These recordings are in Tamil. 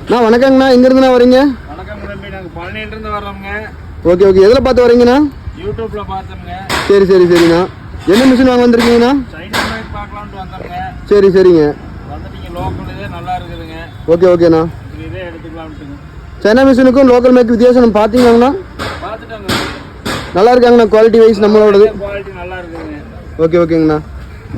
நான் வணக்கங்கண்ணா, எங்கேருந்துண்ணா வரீங்க? வணக்கம் தம்பி, நாங்கள் பழனியிலிருந்து வர்றோங்க. ஓகே ஓகே, எதில் பார்த்து வரீங்கண்ணா? யூடியூப்ல பார்த்தோங்க. சரி சரி சரிண்ணா. என்ன மிஷின் வாங்க வந்திருக்கீங்கண்ணா? China make பார்க்கலான்ட்டு வந்தோங்க. சரி சரிங்க. வந்துட்டீங்க, லோக்கல் இதே நல்லா இருக்குதுங்க. ஓகே ஓகேண்ணா. இதே எடுத்துக்கலாம்ட்டுங்க. சைனா மிஷினுக்கும் லோக்கல் மேக் வித்தியாசம் பார்த்தீங்களாண்ணா? பார்த்துட்டாங்க. நல்லா இருக்காங்கண்ணா, குவாலிட்டி வைஸ் நம்மளோடது. குவாலிட்டி நல்லா இருக்குதுங்க. ஓகே ஓகேங்கண்ணா.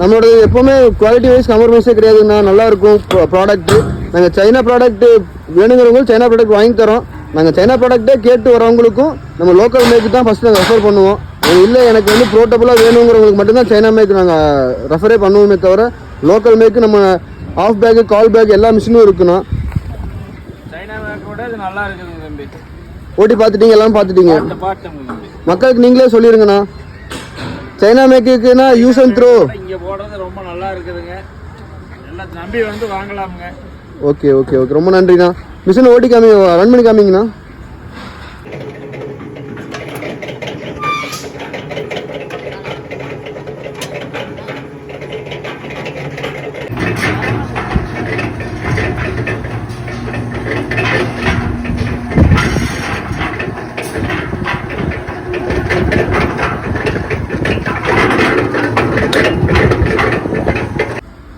நம்மளோடது எப்போவுமே குவாலிட்டி வைஸ் காம்ப்ரமைஸே கிடையாதுங்கண்ணா, நல்லா இருக்கும் ப்ராடக்ட்டு. நாங்கள் சைனா ப்ராடக்ட்டு வேணுங்கிறவங்களும் சைனா ப்ராடக்ட் வாங்கி தரோம். நாங்கள் சைனா ப்ராடக்ட்டே கேட்டு வரவங்களுக்கும் நம்ம லோக்கல் மேக்கு தான் ஃபஸ்ட்டு நாங்கள் ரெஃபர் பண்ணுவோம். இல்லை எனக்கு வந்து ப்ரோட்டபுளாக வேணுங்கிறவங்களுக்கு மட்டும்தான் சைனா மேக் நாங்கள் ரெஃபரே பண்ணுவோமே தவிர லோக்கல் மேக்கு நம்ம ஆஃப் பேக்கு கால் பேக் எல்லா மிஷினும் இருக்குண்ணா. சைனா மேக்கோட இது நல்லா இருக்குதுங்க தம்பி. ஓட்டி பார்த்துட்டீங்க, எல்லாம் பார்த்துட்டீங்க. பார்த்தோங்க தம்பி. மக்களுக்கு நீங்களே சொல்லிடுங்கண்ணா, சைனா மேக்குன்னா யூஸ் அண்ட் த்ரோ. இங்கே போடுறது ரொம்ப நல்லா இருக்குதுங்க, எல்லாம் நம்பி வந்து வாங்கலாமுங்க. ஓகே ஓகே ஓகே, ரொம்ப நன்றிண்ணா. மிஷினை ஓட்டி ரன் பண்ணி காமிங்கண்ணா.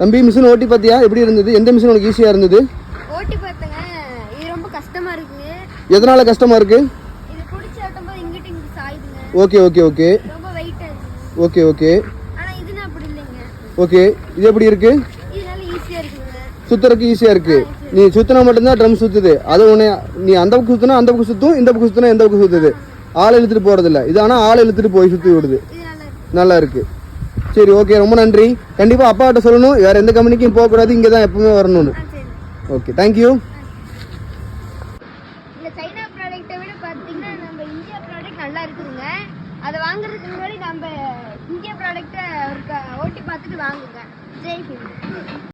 தம்பி, மிஷின் ஓட்டி பார்த்தியா, எப்படி இருந்தது? எந்த மிஷின் உனக்கு ஈஸியாக இருந்தது? ஓட்டி பார்த்தங்க, இது ரொம்ப கஷ்டமா இருக்குங்க. எதனால கஷ்டமா இருக்கு? இது புடிச்சு ஓட்டும்போது இங்கிட்டு இங்கிட்டு சாயுதுங்க. ஓகே ஓகே ஓகே ரொம்ப வெயிட்டா இருக்கு. ஓகே ஓகே ஆனா இதுனா அப்படி இல்லைங்க. ஓகே, இது எப்படி இருக்கு? இதனால ஈஸியா இருக்குங்க. சுத்துறதுக்கு ஈஸியா இருக்கு. நீ சுத்தினா மட்டும்தான் ட்ரம் சுத்துது. அது ஒன்று, நீ அந்த பக்கம் சுத்தினா அந்த பக்கம் சுத்தும், இந்த பக்கம் சுத்தினா இந்த பக்கம் சுத்துது. ஆளை இழுத்துட்டு போறதில்ல. இது ஆனால் ஆளை இழுத்துட்டு போய் சுற்றி விடுது. இது நல்லா இருக்கு. நல்லா இருக்கு. சரி ஓகே, ரொம்ப நன்றி. கண்டிப்பாக அப்பாட்ட சொல்லணும், வேற எந்த கம்பெனிக்கும் போகக்கூடாது, இங்கே தான் எப்பவுமே வரணும்னு. சரி. Okay, thank you. இந்த சைனா ப்ராடக்ட்டை விட பார்த்தீங்கன்னா நம்ம இந்தியா ப்ராடக்ட் நல்லா இருக்குதுங்க. அதை வாங்குறதுக்கு முன்னாடி நம்ம இந்தியா ப்ராடக்ட்டை ஓட்டி பார்த்துட்டு வாங்குங்க. ஜெய் ஹிந்த்.